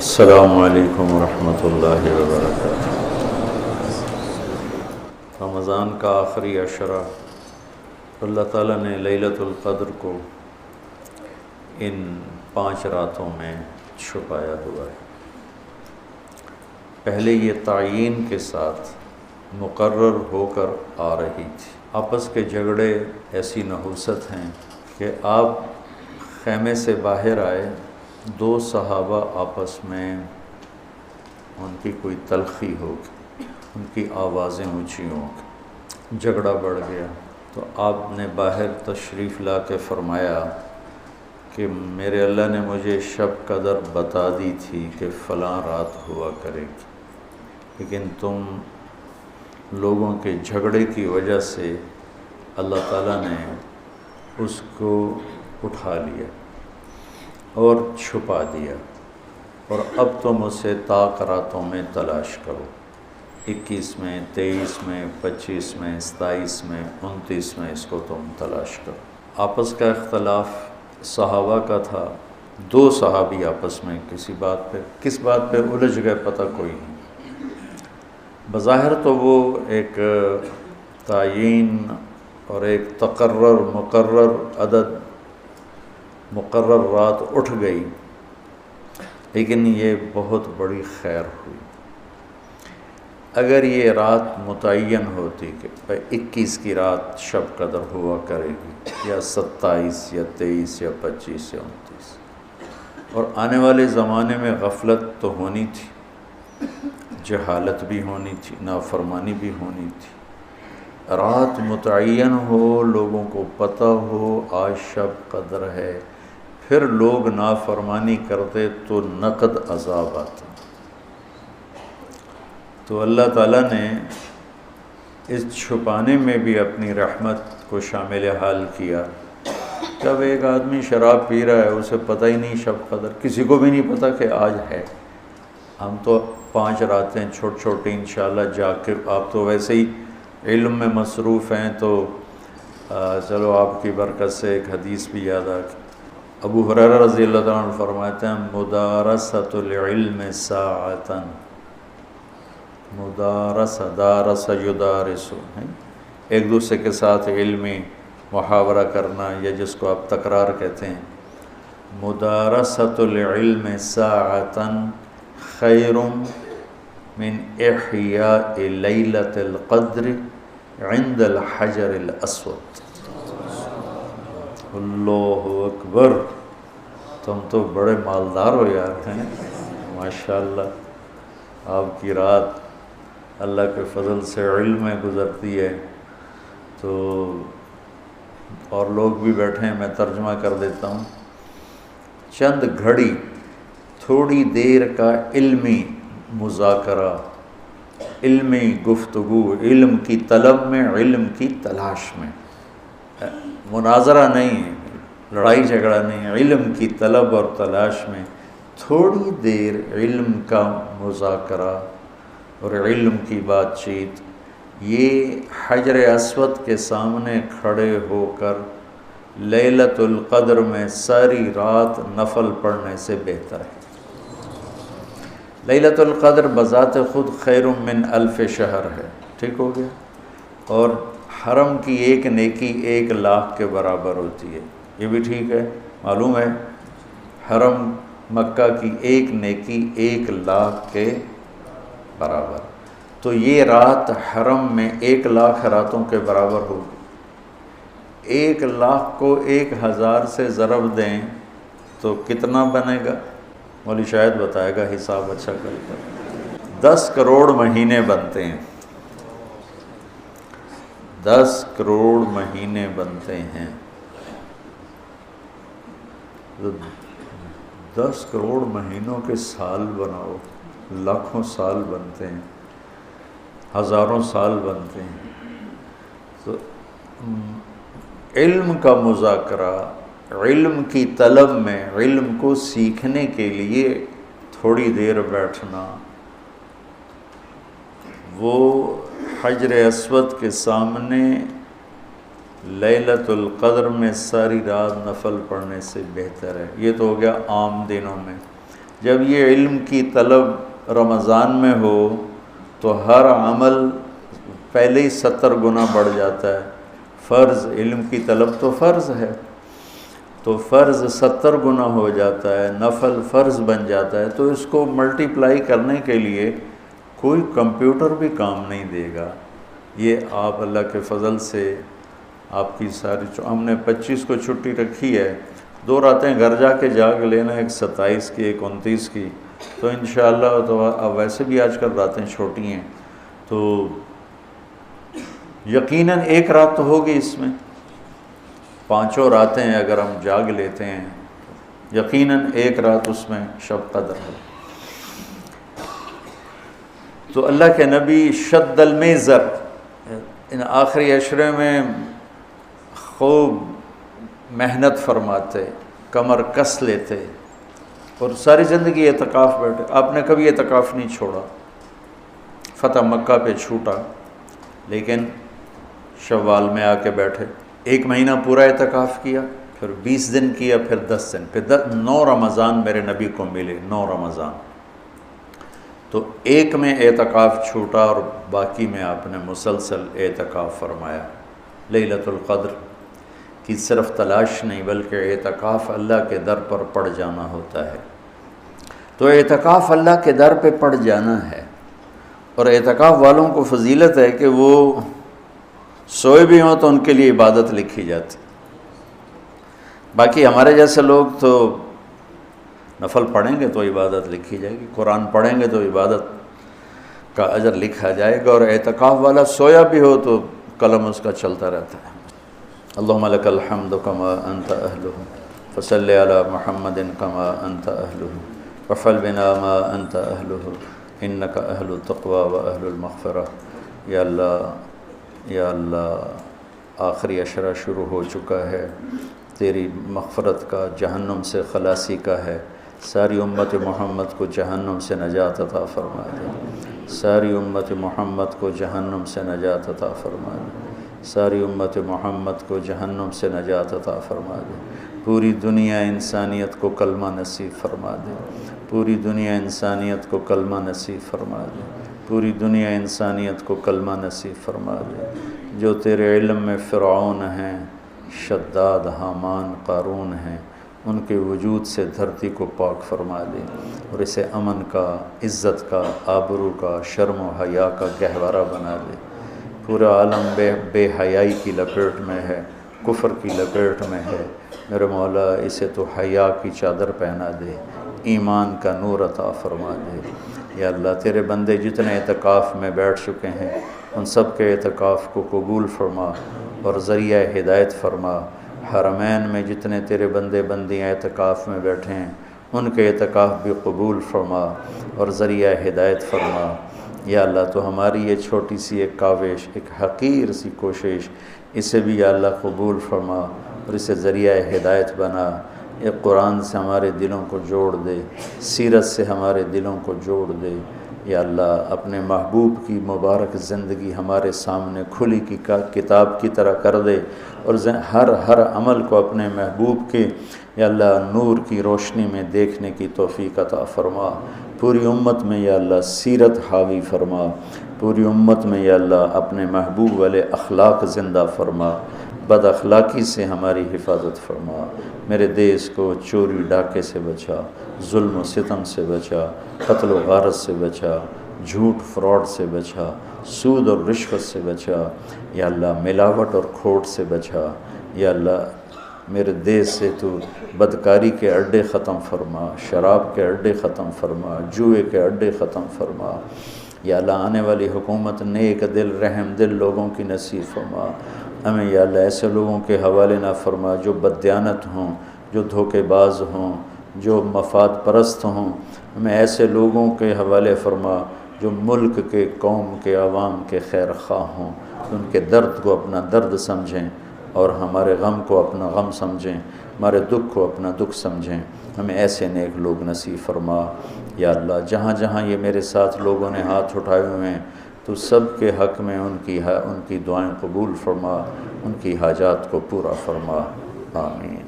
السلام علیکم ورحمۃ اللہ وبرکاتہ۔ رمضان کا آخری عشرہ اللہ تعالیٰ نے لیلۃ القدر کو ان 5 راتوں میں چھپایا ہوا ہے۔ پہلے یہ تعیین کے ساتھ مقرر ہو کر آ رہی تھی۔ آپس کے جھگڑے ایسی نحوست ہیں کہ آپ خیمے سے باہر آئے، 2 صحابہ آپس میں ان کی کوئی تلخی ہوگی، ان کی آوازیں اونچی ہوں گی، جھگڑا بڑھ گیا تو آپ نے باہر تشریف لا کے فرمایا کہ میرے اللہ نے مجھے شب قدر بتا دی تھی کہ فلاں رات ہوا کرے گی، لیکن تم لوگوں کے جھگڑے کی وجہ سے اللہ تعالیٰ نے اس کو اٹھا لیا اور چھپا دیا، اور اب تم اسے طاق راتوں میں تلاش کرو، 21 میں، 23 میں، 25 میں، 27 میں، 29 میں اس کو تم تلاش کرو۔ آپس کا اختلاف صحابہ کا تھا، 2 صحابی آپس میں کس بات پہ الجھ گئے پتہ کوئی نہیں۔ بظاہر تو وہ ایک تعیین اور ایک مقرر عدد، مقرر رات اٹھ گئی، لیکن یہ بہت بڑی خیر ہوئی۔ اگر یہ رات متعین ہوتی کہ 21 کی رات شب قدر ہوا کرے گی، یا 27 یا 23 یا 25 یا 29، اور آنے والے زمانے میں غفلت تو ہونی تھی، جہالت بھی ہونی تھی، نافرمانی بھی ہونی تھی، رات متعین ہو، لوگوں کو پتہ ہو آج شب قدر ہے، پھر لوگ نافرمانی کرتے تو نقد عذاب آتا۔ تو اللہ تعالیٰ نے اس چھپانے میں بھی اپنی رحمت کو شامل حال کیا۔ جب ایک آدمی شراب پی رہا ہے، اسے پتہ ہی نہیں شب قدر، کسی کو بھی نہیں پتہ کہ آج ہے۔ ہم تو 5 راتیں چھوٹی انشاءاللہ جا کے، آپ تو ویسے ہی علم میں مصروف ہیں، تو چلو آپ کی برکت سے ایک حدیث بھی یاد آ گئی۔ ابو ہریرہ رضی اللہ تعالیٰ عنہ فرماتے ہیں مدارست العلم ساعتاً، دارس یدارس، ایک دوسرے کے ساتھ علمی محاورہ کرنا، یا جس کو آپ تکرار کہتے ہیں، مدارست العلم ساعتاً خیر من احیاء لیلۃ القدر عند الحجر الاسود۔ اللہ اکبر، تم تو بڑے مالدار ہو یار، ہیں ماشاءاللہ۔ آپ کی رات اللہ کے فضل سے علم میں گزرتی ہے، تو اور لوگ بھی بیٹھے ہیں، میں ترجمہ کر دیتا ہوں۔ چند گھڑی، تھوڑی دیر کا علمی مذاکرہ، علمی گفتگو، علم کی طلب میں، علم کی تلاش میں، مناظرہ نہیں ہے، لڑائی جھگڑا نہیں ہے، علم کی طلب اور تلاش میں تھوڑی دیر علم کا مذاکرہ اور علم کی بات چیت، یہ حجر اسود کے سامنے کھڑے ہو کر لیلۃ القدر میں ساری رات نفل پڑھنے سے بہتر ہے۔ لیلۃ القدر بذات خود خیر من 1000 شہر ہے، ٹھیک ہو گیا، اور حرم کی ایک نیکی 1,00,000 کے برابر ہوتی ہے، یہ بھی ٹھیک ہے، معلوم ہے، حرم مکہ کی ایک نیکی 1,00,000 کے برابر، تو یہ رات حرم میں 1,00,000 راتوں کے برابر ہوگی۔ 1,00,000 کو 1000 سے ضرب دیں تو کتنا بنے گا؟ مولوی شاید بتائے گا، حساب اچھا کر کر۔ 10 کروڑ مہینے بنتے ہیں، 10 کروڑ مہینے بنتے ہیں، 10 کروڑ مہینوں کے سال بناؤ، لاکھوں سال بنتے ہیں، ہزاروں سال بنتے ہیں۔ تو علم کا مذاکرہ، علم کی طلب میں، علم کو سیکھنے کے لیے تھوڑی دیر بیٹھنا، وہ حجر اسود کے سامنے لیلۃ القدر میں ساری رات نفل پڑھنے سے بہتر ہے۔ یہ تو ہو گیا عام دنوں میں۔ جب یہ علم کی طلب رمضان میں ہو تو ہر عمل پہلے ہی 70 گنا بڑھ جاتا ہے۔ فرض علم کی طلب تو فرض ہے، تو فرض 70 گنا ہو جاتا ہے، نفل فرض بن جاتا ہے، تو اس کو ملٹیپلائی کرنے کے لیے کوئی کمپیوٹر بھی کام نہیں دے گا۔ یہ آپ اللہ کے فضل سے آپ کی ساری ہم نے 25 کو چھٹی رکھی ہے، 2 راتیں گھر جا کے جاگ لینا، ایک 27 کی ایک 29 کی، تو انشاءاللہ تو اب ویسے بھی آج کل راتیں چھوٹی ہیں، تو یقیناً ایک رات تو ہوگی اس میں، 5 راتیں اگر ہم جاگ لیتے ہیں یقیناً ایک رات اس میں شب قدر ہے۔ تو اللہ کے نبی شد المیزر ان آخری عشرے میں خوب محنت فرماتے، کمر کس لیتے، اور ساری زندگی اعتکاف بیٹھے۔ آپ نے کبھی اعتکاف نہیں چھوڑا، فتح مکہ پہ چھوٹا، لیکن شوال میں آ کے بیٹھے، 1 مہینہ پورا اعتکاف کیا، پھر 20 دن کیا، پھر 10 دن، پھر 9 رمضان میرے نبی کو ملے، 9 رمضان۔ تو 1 میں اعتکاف چھوٹا اور باقی میں آپ نے مسلسل اعتکاف فرمایا۔ لیلۃ القدر کی صرف تلاش نہیں بلکہ اعتکاف اللہ کے در پر پڑ جانا ہوتا ہے۔ تو اعتکاف اللہ کے در پہ پڑ جانا ہے، اور اعتکاف والوں کو فضیلت ہے کہ وہ سوئے بھی ہوں تو ان کے لیے عبادت لکھی جاتی۔ باقی ہمارے جیسے لوگ تو نفل پڑھیں گے تو عبادت لکھی جائے گی، قرآن پڑھیں گے تو عبادت کا اجر لکھا جائے گا، اور اعتکاف والا سویا بھی ہو تو قلم اس کا چلتا رہتا ہے۔ اللہم لک الحمد کما انت اہلہ فصل علی محمد کما انت اہلہ وفعل بنا ما انت اہلہ انک اہل التقوی و اہل المغفرہ۔ یا اللہ، یا اللہ، آخری عشرہ شروع ہو چکا ہے، تیری مغفرت کا، جہنم سے خلاصی کا ہے۔ ساری امت محمد کو جہنم سے نجات عطا فرما دے، ساری امت محمد کو جہنم سے نجات عطا فرما دے، ساری امت محمد کو جہنم سے نجات عطا فرما دے۔ پوری دنیا انسانیت کو کلمہ نصیب فرما دے، پوری دنیا انسانیت کو کلمہ نصیب فرما دے، پوری دنیا انسانیت کو کلمہ نصیب فرما دے۔ جو تیرے علم میں فرعون ہیں، شداد، حامان، قارون ہیں، ان کے وجود سے دھرتی کو پاک فرما دے، اور اسے امن کا، عزت کا، آبرو کا، شرم و حیا کا گہوارہ بنا دے۔ پورا عالم بے حیائی کی لپیٹ میں ہے، کفر کی لپیٹ میں ہے، میرے مولا اسے تو حیا کی چادر پہنا دے، ایمان کا نور عطا فرما دے۔ یا اللہ، تیرے بندے جتنے اعتکاف میں بیٹھ چکے ہیں ان سب کے اعتکاف کو قبول فرما اور ذریعہ ہدایت فرما۔ حرمین میں جتنے تیرے بندے بندیاں اعتکاف میں بیٹھے ہیں ان کے اعتکاف بھی قبول فرما اور ذریعہ ہدایت فرما۔ یا اللہ، تو ہماری یہ چھوٹی سی ایک کاوش، ایک حقیر سی کوشش، اسے بھی یا اللہ قبول فرما اور اسے ذریعہ ہدایت بنا۔ یہ قرآن سے ہمارے دلوں کو جوڑ دے، سیرت سے ہمارے دلوں کو جوڑ دے۔ یا اللہ، اپنے محبوب کی مبارک زندگی ہمارے سامنے کھلی کی کتاب کی طرح کر دے، اور ہر عمل کو اپنے محبوب کے یا اللہ نور کی روشنی میں دیکھنے کی توفیق عطا فرما۔ پوری امت میں یا اللہ سیرت حاوی فرما، پوری امت میں یا اللہ اپنے محبوب والے اخلاق زندہ فرما، بد اخلاقی سے ہماری حفاظت فرما۔ میرے دیس کو چوری ڈاکے سے بچا، ظلم و ستم سے بچا، قتل و غارت سے بچا، جھوٹ فراڈ سے بچا، سود اور رشوت سے بچا، یا اللہ ملاوٹ اور کھوٹ سے بچا۔ یا اللہ، میرے دیس سے تو بدکاری کے اڈے ختم فرما، شراب کے اڈے ختم فرما، جوئے کے اڈے ختم فرما۔ یا اللہ، آنے والی حکومت نیک دل، رحم دل لوگوں کی نصیب فرما۔ ہمیں یا اللہ ایسے لوگوں کے حوالے نہ فرما جو بددیانت ہوں، جو دھوکے باز ہوں، جو مفاد پرست ہوں۔ ہمیں ایسے لوگوں کے حوالے فرما جو ملک کے، قوم کے، عوام کے خیر خواہ ہوں، ان کے درد کو اپنا درد سمجھیں اور ہمارے غم کو اپنا غم سمجھیں، ہمارے دکھ کو اپنا دکھ سمجھیں۔ ہمیں ایسے نیک لوگ نصیب فرما۔ یا اللہ، جہاں جہاں یہ میرے ساتھ لوگوں نے ہاتھ اٹھائے ہوئے ہیں تو سب کے حق میں ان کی دعائیں قبول فرما، ان کی حاجات کو پورا فرما، آمین۔